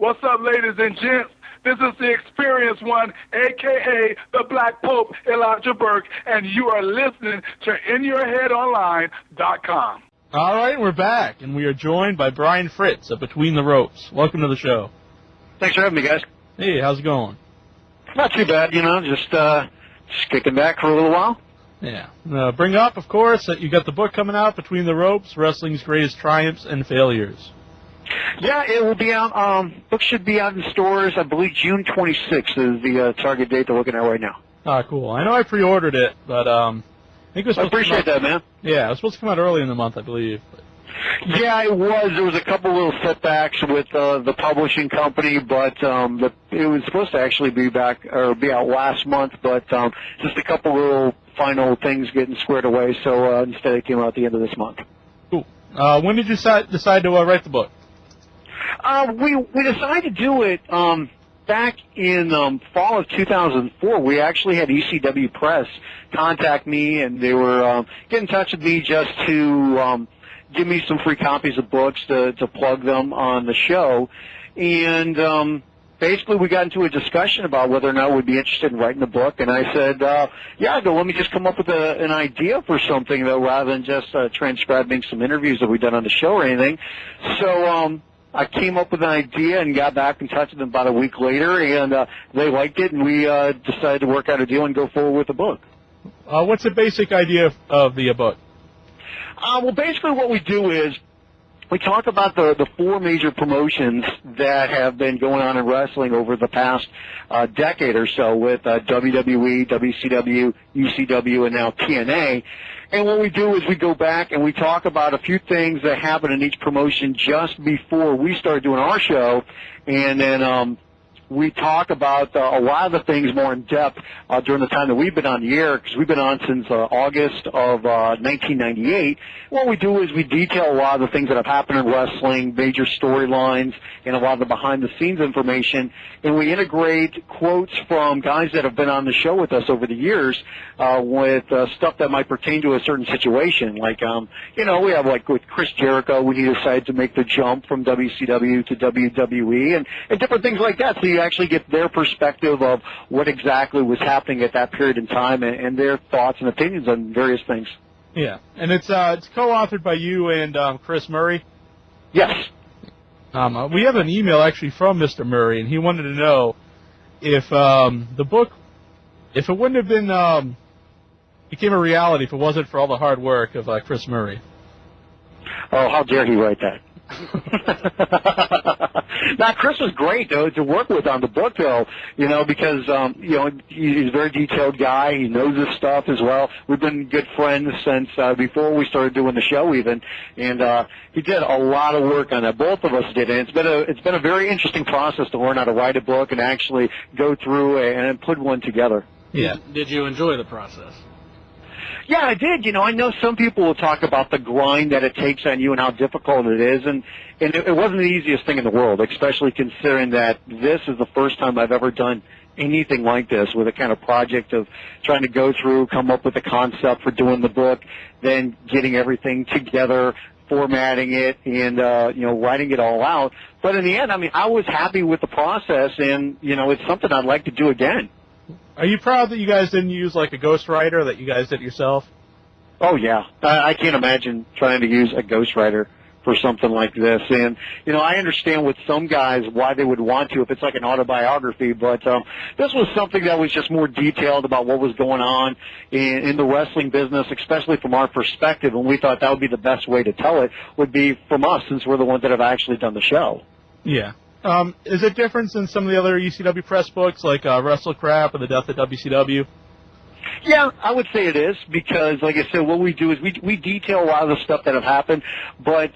What's up, ladies and gents? This is the Experienced One, a.k.a. the Black Pope, Elijah Burke, and you are listening to InYourHeadOnline.com. All right, we're back, and we are joined by Brian Fritz of Between the Ropes. Welcome to the show. Thanks for having me, guys. Hey, how's it going? Not too bad, just kicking back for a little while. Yeah. Bring up, of course, that you got the book coming out, Between the Ropes, Wrestling's Greatest Triumphs and Failures. Yeah, it will be out. Book should be out in stores. I believe June 26th is the target date they're looking at right now. Ah, cool. I know I pre-ordered it, but I think it was. I appreciate that, man. Yeah, it was supposed to come out early in the month, I believe. Yeah, it was. There was a couple little setbacks with the publishing company, but it was supposed to actually be out last month, but just a couple little final things getting squared away. So instead, it came out at the end of this month. Cool. When did you decide to write the book? We decided to do it back in fall of 2004. We actually had ECW Press contact me, and they were get in touch with me just to give me some free copies of books to plug them on the show. And basically we got into a discussion about whether or not we'd be interested in writing the book. And I said, let me just come up with an idea for something, though, rather than just transcribing some interviews that we've done on the show or anything. So I came up with an idea and got back in touch with them about a week later, and they liked it, and we decided to work out a deal and go forward with the book. What's the basic idea of the book? Well, basically what we do is we talk about the four major promotions that have been going on in wrestling over the past decade or so with WWE, WCW, ECW, and now TNA. And what we do is we go back and we talk about a few things that happened in each promotion just before we started doing our show, and then we talk about a lot of the things more in depth during the time that we've been on the air, because we've been on since August of 1998. What we do is we detail a lot of the things that have happened in wrestling, major storylines, and a lot of the behind-the-scenes information, and we integrate quotes from guys that have been on the show with us over the years with stuff that might pertain to a certain situation. Like, we have, like, with Chris Jericho when he decided to make the jump from WCW to WWE, and different things like that. So you actually get their perspective of what exactly was happening at that period in time and their thoughts and opinions on various things. Yeah, and it's co-authored by you and Chris Murray? Yes. We have an email actually from Mr. Murray, and he wanted to know if the book, if it wouldn't have been became a reality if it wasn't for all the hard work of Chris Murray. Oh, how dare he write that? Now, Chris was great, though, to work with on the book, though, because, he's a very detailed guy. He knows his stuff as well. We've been good friends since before we started doing the show, even, and he did a lot of work on that. Both of us did, and it's been a very interesting process to learn how to write a book and actually go through and put one together. Yeah. Did you enjoy the process? Yeah, I did. I know some people will talk about the grind that it takes on you and how difficult it is, and it wasn't the easiest thing in the world, especially considering that this is the first time I've ever done anything like this with a kind of project of trying to go through, come up with a concept for doing the book, then getting everything together, formatting it, and writing it all out. But in the end, I was happy with the process, and it's something I'd like to do again. Are you proud that you guys didn't use like a ghostwriter, that you guys did it yourself? Oh, yeah. I can't imagine trying to use a ghostwriter for something like this. And, I understand with some guys why they would want to if it's like an autobiography, but this was something that was just more detailed about what was going on in the wrestling business, especially from our perspective, and we thought that would be the best way to tell it would be from us, since we're the ones that have actually done the show. Yeah. Is it different than some of the other ECW press books, like Wrestle Crap or The Death of WCW? Yeah, I would say it is, because, like I said, what we do is we detail a lot of the stuff that have happened, but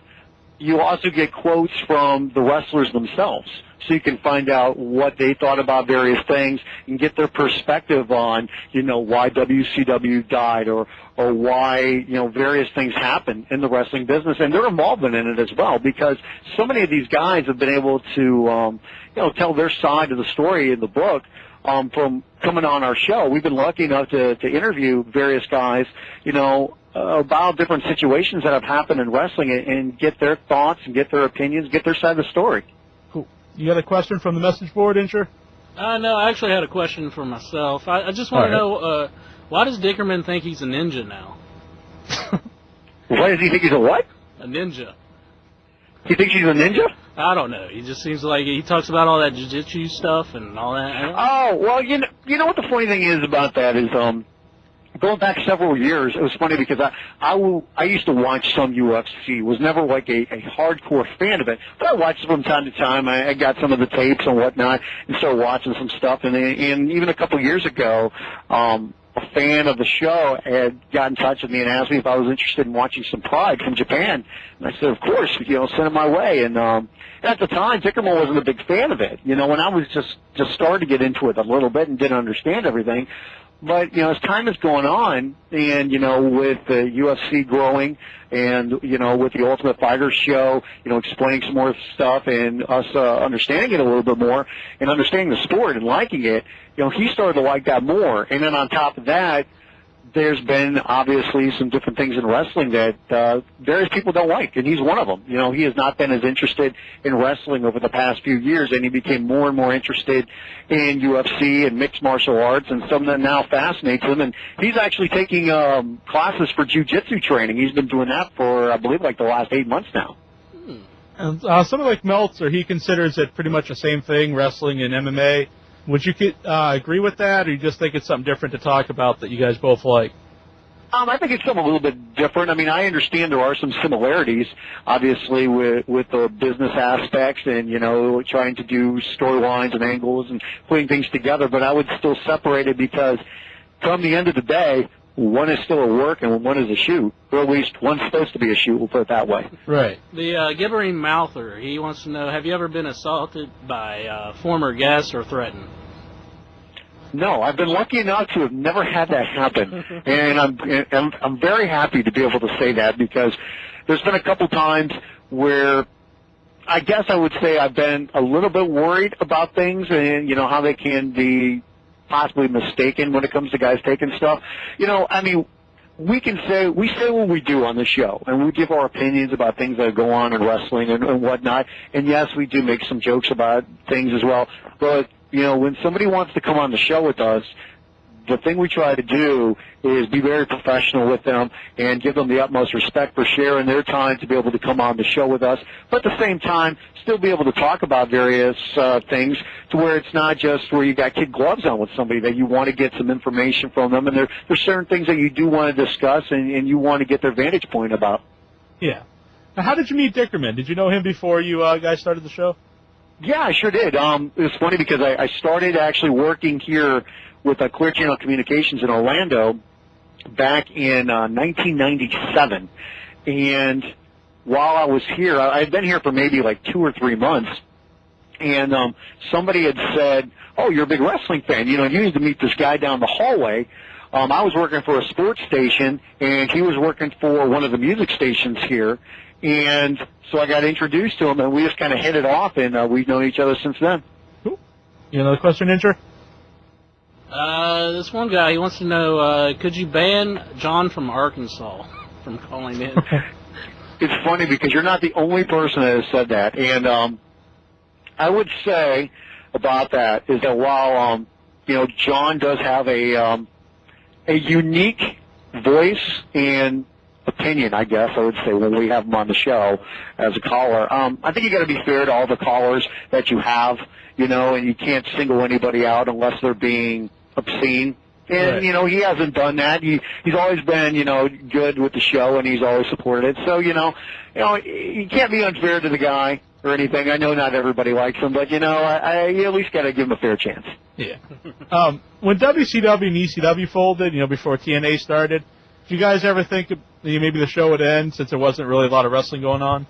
you also get quotes from the wrestlers themselves, so you can find out what they thought about various things and get their perspective on, why WCW died or why, various things happen in the wrestling business, and their involvement in it as well, because so many of these guys have been able to, tell their side of the story in the book. From coming on our show, we've been lucky enough to interview various guys, about different situations that have happened in wrestling and get their thoughts and get their opinions, get their side of the story. Cool. You got a question from the message board, Incher? No, I actually had a question for myself. I just want to know, why does Dickerman think he's a ninja now? Why does he think he's a what? A ninja. He thinks he's a ninja? I don't know. He just seems like he talks about all that jiu-jitsu stuff and all that. Oh, well, you know what the funny thing is about that is, going back several years, it was funny because I used to watch some UFC. Was never like a hardcore fan of it, but I watched it from time to time. I got some of the tapes and whatnot, and started watching some stuff. And even a couple of years ago, a fan of the show had got in touch with me and asked me if I was interested in watching some Pride from Japan. And I said, of course, send it my way. And at the time, Dickerman wasn't a big fan of it. When I was just starting to get into it a little bit and didn't understand everything. But, as time is going on, and, with the UFC growing and, with the Ultimate Fighter show, explaining some more stuff and us understanding it a little bit more and understanding the sport and liking it, he started to like that more. And then on top of that, there's been obviously some different things in wrestling that various people don't like, and he's one of them. He has not been as interested in wrestling over the past few years, and he became more and more interested in UFC and mixed martial arts, and something that now fascinates him. And he's actually taking classes for jiu-jitsu training. He's been doing that for, I believe, like the last 8 months now. And somebody like Meltzer, he considers it pretty much the same thing, wrestling and MMA. Would you agree with that, or you just think it's something different to talk about that you guys both like? I think it's something a little bit different. I mean, I understand there are some similarities, obviously, with the business aspects and, trying to do storylines and angles and putting things together, but I would still separate it because come the end of the day, one is still a work and one is a shoot, or at least one's supposed to be a shoot, we'll put it that way. Right. The Gibberine Mouther, he wants to know, have you ever been assaulted by former guests or threatened? No, I've been lucky enough to have never had that happen, and I'm very happy to be able to say that because there's been a couple times where I guess I would say I've been a little bit worried about things and, how they can be possibly mistaken when it comes to guys taking stuff. We say what we do on the show, and we give our opinions about things that go on in wrestling and whatnot. And yes, we do make some jokes about things as well. But when somebody wants to come on the show with us, the thing we try to do is be very professional with them and give them the utmost respect for sharing their time to be able to come on the show with us, but at the same time, still be able to talk about various things to where it's not just where you got kid gloves on with somebody, that you want to get some information from them, and there's certain things that you do want to discuss and you want to get their vantage point about. Yeah. Now, how did you meet Dickerman? Did you know him before you guys started the show? Yeah, I sure did. It was funny because I started actually working here with Clear Channel Communications in Orlando back in 1997. And while I was here, I had been here for maybe like 2 or 3 months, and somebody had said, oh, you're a big wrestling fan. You need to meet this guy down the hallway. I was working for a sports station, and he was working for one of the music stations here. And so I got introduced to him, and we just kind of hit it off, and we've known each other since then. Cool. You have another question, Incher? This one guy, he wants to know, could you ban John from Arkansas from calling in? It's funny because you're not the only person that has said that. And I would say about that is that while, John does have a unique voice and opinion, I guess I would say, when we have him on the show as a caller. I think you got to be fair to all the callers that you have, and you can't single anybody out unless they're being obscene. And, right. He hasn't done that. He's always been, good with the show, and he's always supported it. So, you can't be unfair to the guy or anything. I know not everybody likes him, but, you at least got to give him a fair chance. Yeah. When WCW and ECW folded, before TNA started, did you guys ever think maybe the show would end since there wasn't really a lot of wrestling going on?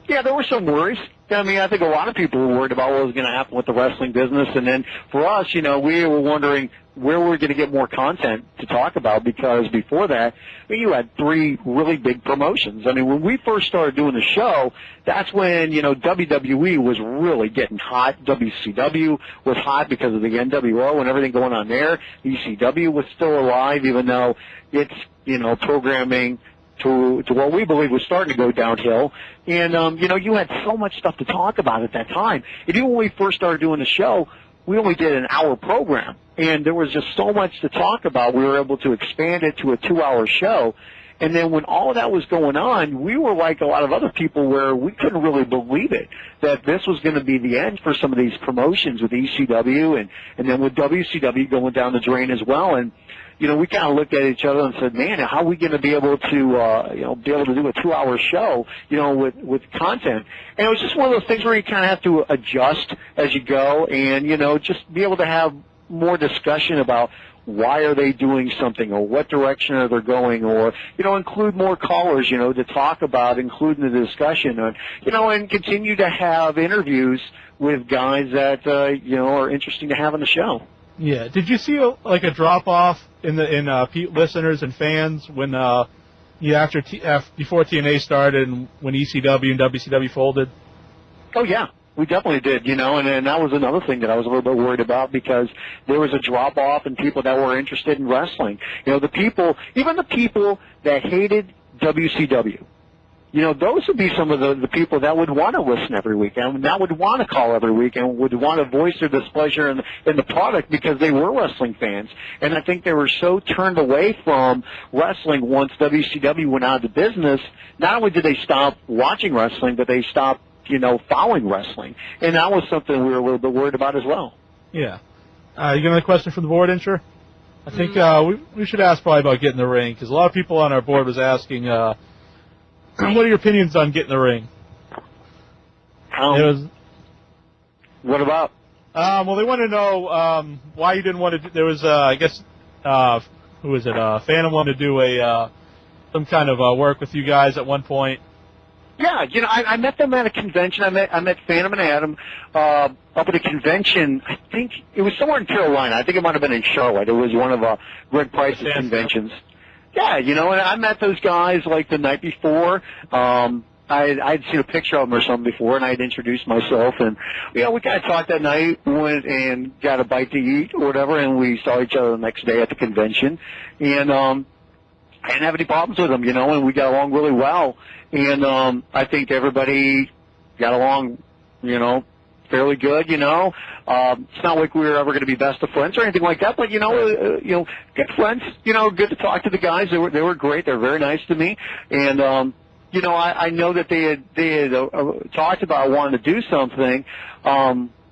Yeah, there were some worries. I mean, I think a lot of people were worried about what was going to happen with the wrestling business. And then for us, we were wondering where we were going to get more content to talk about, because before that, you had 3 really big promotions. I mean, when we first started doing the show, that's when, WWE was really getting hot. WCW was hot because of the NWO and everything going on there. ECW was still alive, even though its, programming to what we believe was starting to go downhill. And, you had so much stuff to talk about at that time. And even when we first started doing the show, we only did an hour program. And there was just so much to talk about. We were able to expand it to a 2-hour show. And then when all of that was going on, we were like a lot of other people where we couldn't really believe it, that this was going to be the end for some of these promotions with ECW and then with WCW going down the drain as well. And, we kind of looked at each other and said, man, how are we going to be able to, do a 2-hour show, with content? And it was just one of those things where you kind of have to adjust as you go and, just be able to have more discussion about why are they doing something or what direction are they going or, include more callers, to talk about, including the discussion and continue to have interviews with guys that, are interesting to have on the show. Yeah. Did you see a drop off in listeners and fans when before TNA started and when ECW and WCW folded? Oh yeah. We definitely did, and that was another thing that I was a little bit worried about because there was a drop-off in people that were interested in wrestling. Even the people that hated WCW, those would be some of the people that would want to listen every week and that would want to call every week and would want to voice their displeasure in the product because they were wrestling fans. And I think they were so turned away from wrestling once WCW went out of business, not only did they stop watching wrestling, but they stopped following wrestling. And that was something we were a little bit worried about as well. Yeah. You got another question from the board, Incher? I think we should ask probably about getting in the ring, because a lot of people on our board was asking, what are your opinions on getting in the ring? What about? Well, they want to know why you didn't want to there was, I guess, who was it? Phantom wanted to do some kind of work with you guys at one point. Yeah, I met them at a convention. I met Phantom and Adam up at a convention. I think it was somewhere in Carolina. I think it might have been in Charlotte. It was one of Greg Price's conventions. Yeah, and I met those guys like the night before. I'd seen a picture of them or something before, and I'd introduced myself. And, we kind of talked that night, went and got a bite to eat or whatever, and we saw each other the next day at the convention. And I didn't have any problems with them, and we got along really well. And I think everybody got along, fairly good, It's not like we were ever going to be best of friends or anything like that, but, good friends, good to talk to the guys. They were great. They were very nice to me. And, I know that they had talked about wanting to do something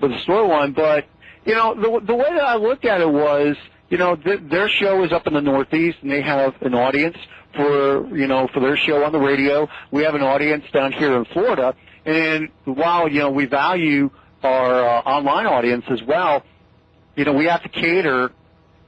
with the storyline, but, the way that I looked at it was, their show is up in the Northeast, and they have an audience for their show on the radio. We have an audience down here in Florida, and while, we value our online audience as well, we have to cater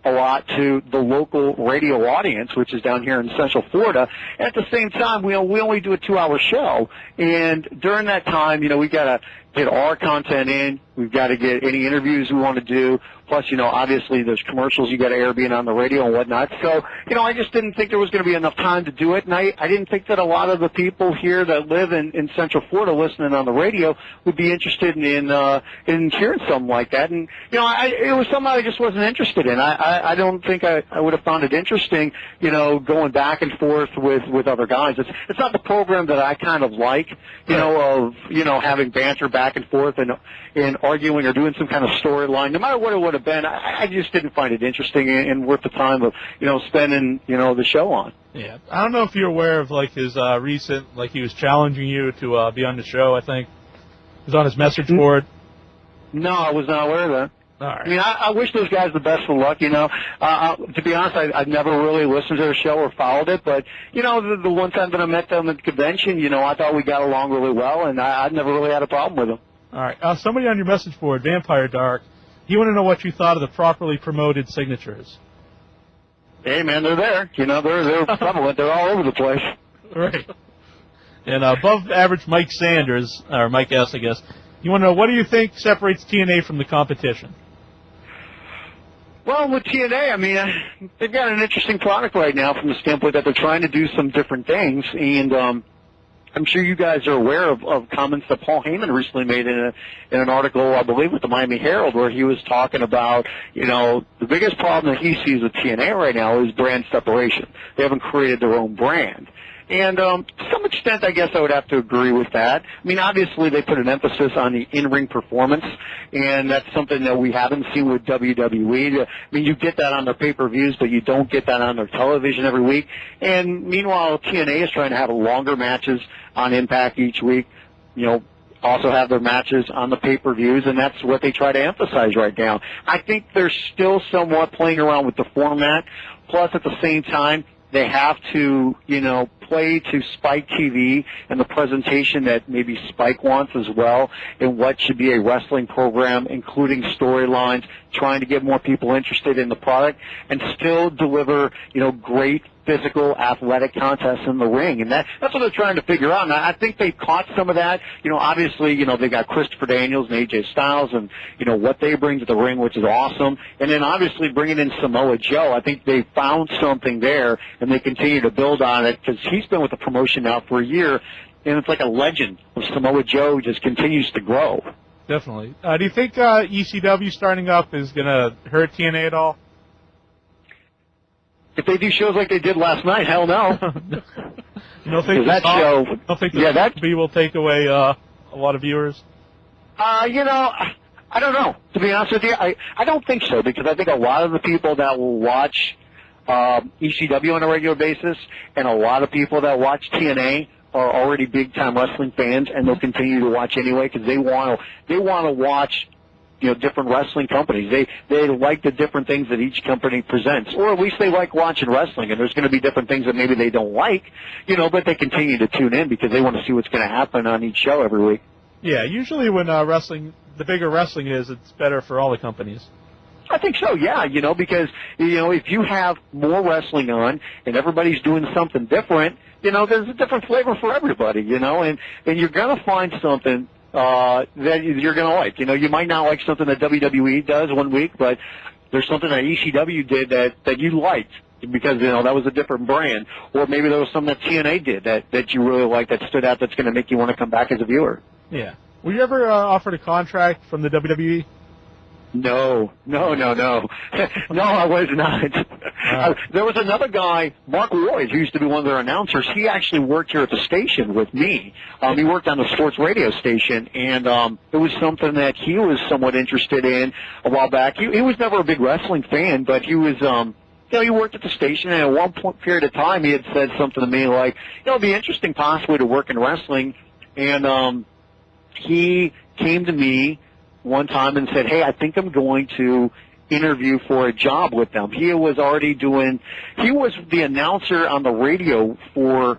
a lot to the local radio audience, which is down here in Central Florida. At the same time, we only do a 2-hour show, and during that time, we got to get our content in. We've got to get any interviews we want to do. Plus, obviously there's commercials you got to air being on the radio and whatnot. So, I just didn't think there was going to be enough time to do it. And I didn't think that a lot of the people here that live in Central Florida listening on the radio would be interested in hearing something like that. And, it was something I just wasn't interested in. I don't think I would have found it interesting, going back and forth with other guys. It's not the program that I kind of like, having banter back and forth and arguing or doing some kind of storyline. No matter what it would have been, I just didn't find it interesting and worth the time of, spending, the show on. Yeah. I don't know if you're aware of, his recent, he was challenging you to be on the show, I think. He was on his message board. No, I was not aware of that. All right. I mean, I wish those guys the best of luck, To be honest, I've never really listened to their show or followed it, but, the one time that I met them at the convention, I thought we got along really well, and I've never really had a problem with them. All right. Somebody on your message board, Vampire Dark, he wanted to know what you thought of the properly promoted signatures. Hey, man, they're there. They're prevalent. They're all over the place. Right. And above average Mike Sanders, or Mike S., I guess, you want to know, what do you think separates TNA from the competition? Well, with TNA, I mean, they've got an interesting product right now from the standpoint that they're trying to do some different things, and I'm sure you guys are aware of comments that Paul Heyman recently made in an article, I believe, with the Miami Herald, where he was talking about, the biggest problem that he sees with TNA right now is brand separation. They haven't created their own brand. And to some extent, I guess I would have to agree with that. I mean, obviously, they put an emphasis on the in-ring performance, and that's something that we haven't seen with WWE. I mean, you get that on their pay-per-views, but you don't get that on their television every week. And meanwhile, TNA is trying to have longer matches on Impact each week, also have their matches on the pay-per-views, and that's what they try to emphasize right now. I think they're still somewhat playing around with the format, plus at the same time, they have to, play to Spike TV and the presentation that maybe Spike wants as well, and what should be a wrestling program, including storylines, trying to get more people interested in the product, and still deliver, great physical, athletic contests in the ring. And that's what they're trying to figure out. And I think they caught some of that. Obviously, they got Christopher Daniels and AJ Styles and, what they bring to the ring, which is awesome. And then obviously bringing in Samoa Joe, I think they found something there, and they continue to build on it because he's been with the promotion now for a year, and it's like a legend of Samoa Joe just continues to grow. Definitely. Do you think ECW starting up is going to hurt TNA at all? If they do shows like they did last night, hell no. You don't think that show? Don't think that will take away a lot of viewers? I don't know. To be honest with you, I don't think so, because I think a lot of the people that will watch ECW on a regular basis and a lot of people that watch TNA are already big-time wrestling fans, and they'll continue to watch anyway because they want to watch different wrestling companies. They like the different things that each company presents, or at least they like watching wrestling, and there's going to be different things that maybe they don't like, but they continue to tune in because they want to see what's going to happen on each show every week. Yeah, usually when the bigger wrestling is, it's better for all the companies. I think so, yeah, because, if you have more wrestling on and everybody's doing something different, there's a different flavor for everybody, and you're going to find something that you're going to like. You might not like something that WWE does one week, but there's something that ECW did that you liked because, that was a different brand. Or maybe there was something that TNA did that you really liked that stood out that's going to make you want to come back as a viewer. Yeah. Were you ever offered a contract from the WWE? No. No, I was not. There was another guy, Mark Roy, who used to be one of their announcers. He actually worked here at the station with me. He worked on the sports radio station, and it was something that he was somewhat interested in a while back. He was never a big wrestling fan, but he was he worked at the station, and at one period of time, he had said something to me like, it'd be interesting possibly to work in wrestling, and he came to me one time and said, hey, I think I'm going to interview for a job with them. He was the announcer on the radio for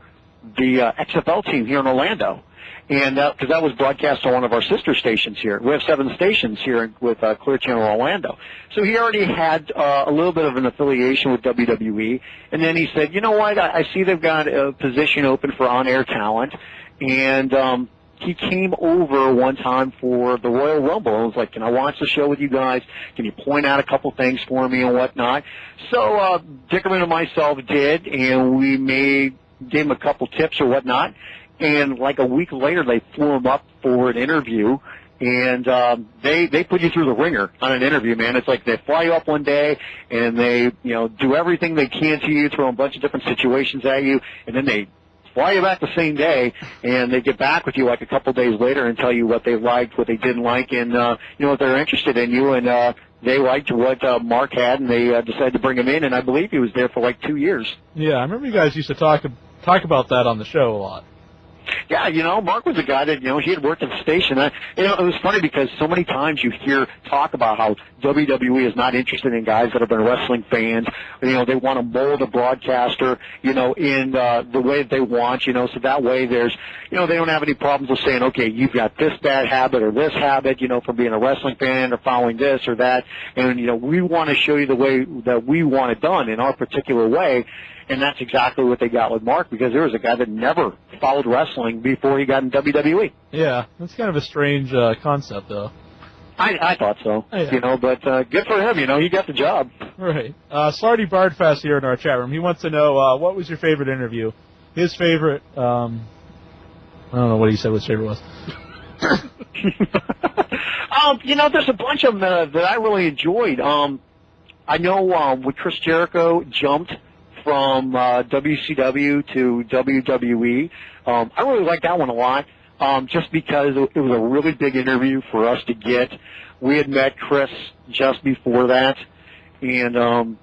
the XFL team here in Orlando. And because that was broadcast on one of our sister stations here. We have 7 stations here with Clear Channel Orlando. So he already had a little bit of an affiliation with WWE. And then he said, you know what, I see they've got a position open for on-air talent. And he came over one time for the Royal Rumble and was like, can I watch the show with you guys? Can you point out a couple things for me and whatnot? So Dickerman and myself did, and we gave him a couple tips or whatnot. And like a week later, they flew him up for an interview. And they put you through the ringer on an interview, man. It's like they fly you up one day, and they do everything they can to you, throw a bunch of different situations at you, and then they fly you back the same day, and they get back with you like a couple days later and tell you what they liked, what they didn't like, and if they're interested in you. And they liked what Mark had, and they decided to bring him in. And I believe he was there for like 2 years. Yeah, I remember you guys used to talk about that on the show a lot. Yeah, Mark was a guy that, he had worked at the station. It was funny because so many times you hear talk about how WWE is not interested in guys that have been wrestling fans. They want to mold a broadcaster, in the way that they want, so that way there's, they don't have any problems with saying, okay, you've got this bad habit or this habit, from being a wrestling fan or following this or that. And, we want to show you the way that we want it done in our particular way. And that's exactly what they got with Mark, because there was a guy that never followed wrestling before he got in WWE. Yeah, that's kind of a strange concept, though. I thought so, yeah. But good for him, he got the job. Right. Sardi Bardfast here in our chat room. He wants to know, what was your favorite interview? His favorite, I don't know what he said his favorite was. There's a bunch of them that I really enjoyed. I know when Chris Jericho jumped from WCW to WWE. I really like that one a lot, just because it was a really big interview for us to get. We had met Chris just before that, and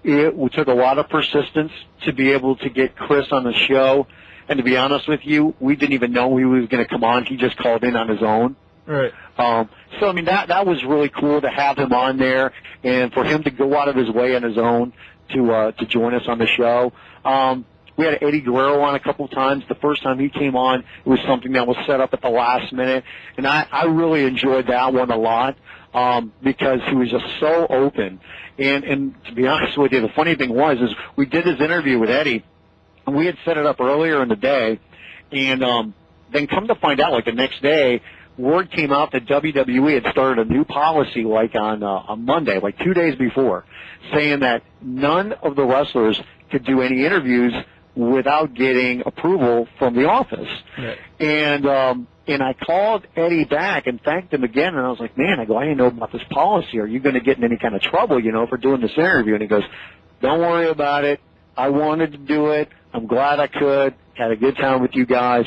it took a lot of persistence to be able to get Chris on the show. And to be honest with you, we didn't even know he was going to come on. He just called in on his own. Right. So, I mean, that was really cool to have him on there and for him to go out of his way on his own to join us on the show. We had Eddie Guerrero on a couple of times. The first time he came on, it was something that was set up at the last minute. And I really enjoyed that one a lot because he was just so open. And to be honest with you, the funny thing was is we did his interview with Eddie, and we had set it up earlier in the day, and then come to find out, like the next day, word came out that WWE had started a new policy, like on Monday, like 2 days before, saying that none of the wrestlers could do any interviews without getting approval from the office. Right. And I called Eddie back and thanked him again, and I was like, man, I didn't know about this policy. Are you going to get in any kind of trouble, for doing this interview? And he goes, don't worry about it. I wanted to do it. I'm glad I could. Had a good time with you guys.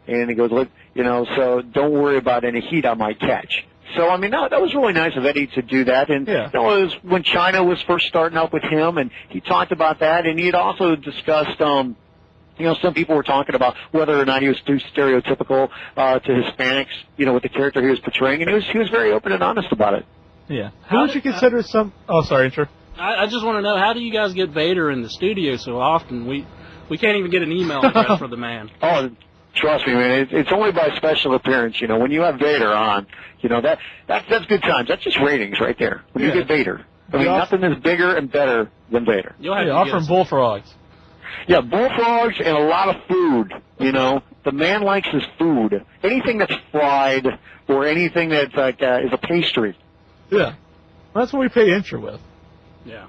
And he goes, look, so don't worry about any heat I might catch. So, I mean, that was really nice of Eddie to do that. And yeah. It was when China was first starting up with him, and he talked about that. And he had also discussed, some people were talking about whether or not he was too stereotypical to Hispanics, with the character he was portraying. And he was very open and honest about it. Yeah. Who would you consider some... Oh, sorry, Intro. I just want to know, how do you guys get Vader in the studio so often? We can't even get an email address for the man. Oh, trust me, man. It's only by special appearance. When you have Vader on, that's good times. That's just ratings right there. When you get Vader, I mean, nothing is bigger and better than Vader. You'll have to offering bullfrogs. Yeah, bullfrogs and a lot of food. The man likes his food. Anything that's fried or anything that's like is a pastry. Yeah, that's what we pay Intro with. Yeah.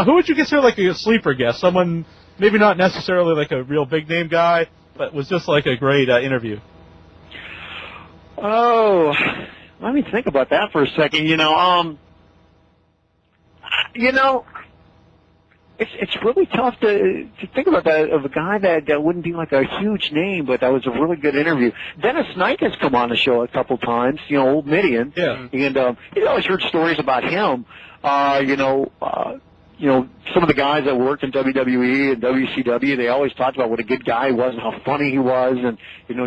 Who would you consider like a sleeper guest? Someone maybe not necessarily like a real big name guy, but was just like a great interview. Oh, let me think about that for a second. It's really tough to think about that of a guy that wouldn't be like a huge name, but that was a really good interview. Dennis Knight has come on the show a couple times, old Midian. Yeah. And you always heard stories about him. Some of the guys that worked in WWE and WCW, they always talked about what a good guy he was and how funny he was and,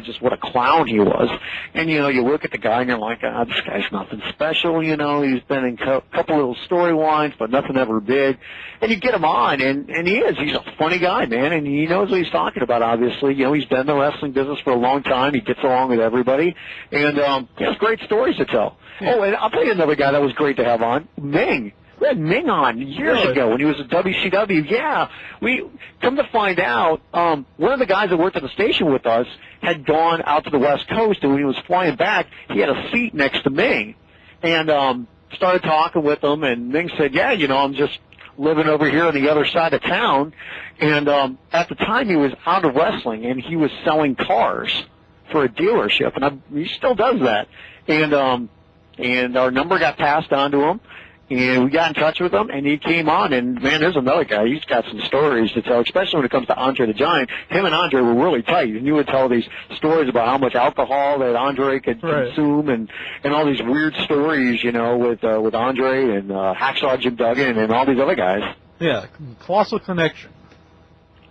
just what a clown he was. And, you look at the guy and you're like, this guy's nothing special, He's been in a couple little storylines, but nothing ever big. And you get him on, and he's a funny guy, man, and he knows what he's talking about, obviously. He's been in the wrestling business for a long time. He gets along with everybody. And he has great stories to tell. Yeah. Oh, and I'll tell you another guy that was great to have on, Ming. We had Ming on years ago when he was at WCW. Yeah, we come to find out, one of the guys that worked at the station with us had gone out to the West Coast, and when he was flying back, he had a seat next to Ming, and started talking with him. And Ming said, "Yeah, I'm just living over here on the other side of town." And at the time, he was out of wrestling, and he was selling cars for a dealership, and he still does that. And our number got passed on to him. And we got in touch with him, and he came on, and, man, there's another guy. He's got some stories to tell, especially when it comes to Andre the Giant. Him and Andre were really tight, and you would tell these stories about how much alcohol that Andre could consume and all these weird stories, with Andre and Hacksaw Jim Duggan and all these other guys. Yeah, colossal connection.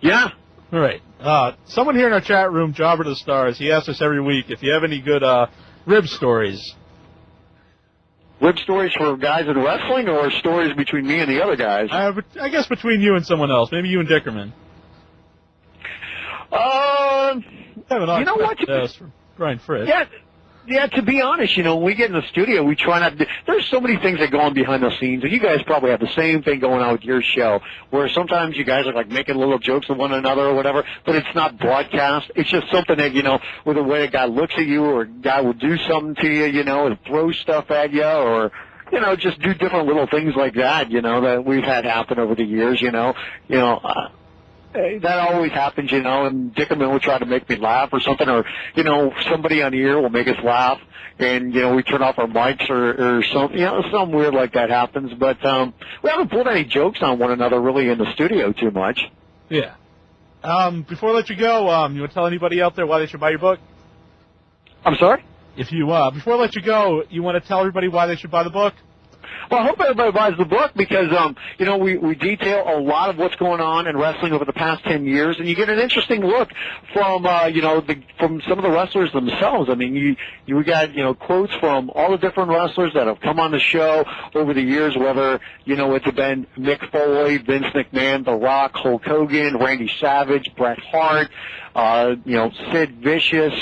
Yeah. All right. Someone here in our chat room, Jobber to the Stars, he asks us every week if you have any good rib stories. Rib stories for guys in wrestling or stories between me and the other guys? I guess between you and someone else. Maybe you and Dickerman. You know what? Brian Fritz. Yeah, to be honest, when we get in the studio, we try not to. There's so many things that go on behind the scenes, and you guys probably have the same thing going on with your show, where sometimes you guys are like making little jokes with one another or whatever, but it's not broadcast. It's just something that, with the way a guy looks at you, or a guy will do something to you, and throw stuff at you, or just do different little things like that, that we've had happen over the years, that always happens, and Dickerman will try to make me laugh or something, or, somebody on the air will make us laugh, and, we turn off our mics or something, something weird like that happens, but we haven't pulled any jokes on one another really in the studio too much. Yeah. Before I let you go, you want to tell anybody out there why they should buy your book? I'm sorry? If you, before I let you go, you want to tell everybody why they should buy the book? Well, I hope everybody buys the book because, we detail a lot of what's going on in wrestling over the past 10 years, and you get an interesting look from, from some of the wrestlers themselves. I mean, we got, quotes from all the different wrestlers that have come on the show over the years, whether, it's been Mick Foley, Vince McMahon, The Rock, Hulk Hogan, Randy Savage, Bret Hart, Sid Vicious,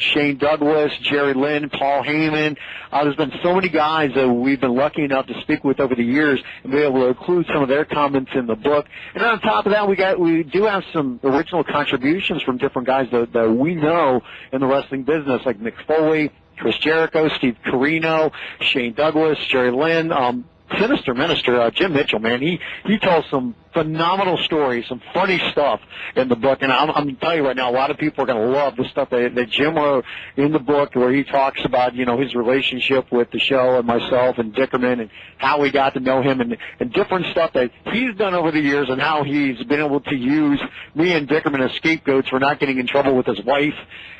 Shane Douglas, Jerry Lynn, Paul Heyman. There's been so many guys that we've been lucky enough to speak with over the years and be able to include some of their comments in the book. And on top of that, we do have some original contributions from different guys that we know in the wrestling business, like Mick Foley, Chris Jericho, Steve Corino, Shane Douglas, Jerry Lynn, Sinister Minister, Jim Mitchell, man, he tells some phenomenal stories, some funny stuff in the book, and I'm telling you right now, a lot of people are going to love the stuff that Jim wrote in the book, where he talks about, his relationship with the show and myself and Dickerman and how we got to know him and different stuff that he's done over the years and how he's been able to use me and Dickerman as scapegoats for not getting in trouble with his wife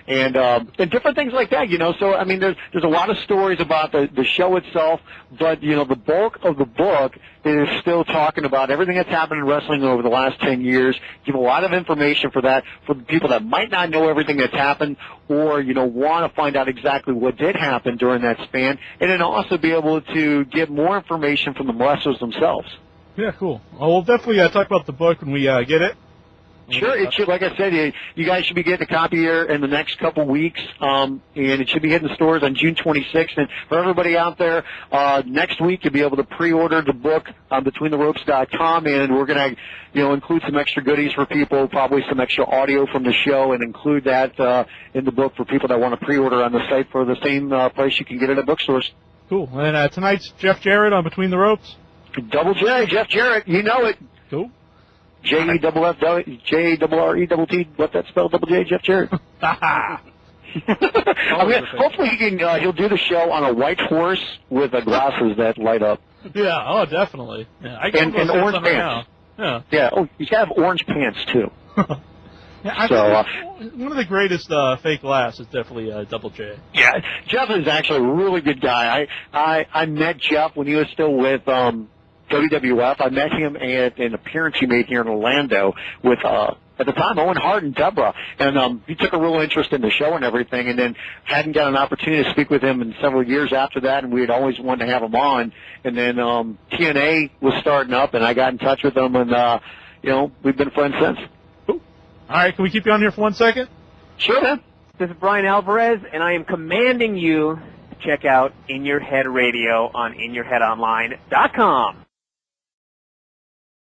and different things like that, So, I mean, there's a lot of stories about the show itself, but, the bulk of the book is still talking about everything that's happened in wrestling over the last 10 years, give a lot of information for that, for the people that might not know everything that's happened or, want to find out exactly what did happen during that span, and then also be able to get more information from the wrestlers themselves. Yeah, cool. Well, we'll definitely talk about the book when we get it. Sure, it should. Like I said, you guys should be getting a copy here in the next couple weeks, and it should be hitting the stores on June 26th. And for everybody out there, next week you'll be able to pre-order the book on BetweenTheRopes.com, and we're going to, include some extra goodies for people, probably some extra audio from the show, and include that in the book for people that want to pre-order on the site for the same price you can get it at bookstores. Cool. And tonight's Jeff Jarrett on Between the Ropes. Double J, Jeff Jarrett, you know it. Cool. J-E-F-F-J-E-R-R-E-T-T. What's that spell? Double J, Jeff Jarrett. Hopefully he'll do the show on a white horse with glasses that light up. Yeah. Oh, definitely. Yeah. And orange pants. Now. Yeah. Oh, he's got to have orange pants too. Yeah, one of the greatest fake laughs is definitely Double J. Yeah, Jeff is actually a really good guy. I met Jeff when he was still with WWF. I met him at an appearance he made here in Orlando with, at the time, Owen Hart and Deborah. And he took a real interest in the show and everything, and then hadn't got an opportunity to speak with him in several years after that, and we had always wanted to have him on. And then TNA was starting up, and I got in touch with him, and, we've been friends since. Cool. All right, can we keep you on here for 1 second? Sure, man. This is Brian Alvarez, and I am commanding you to check out In Your Head Radio on InYourHeadOnline.com.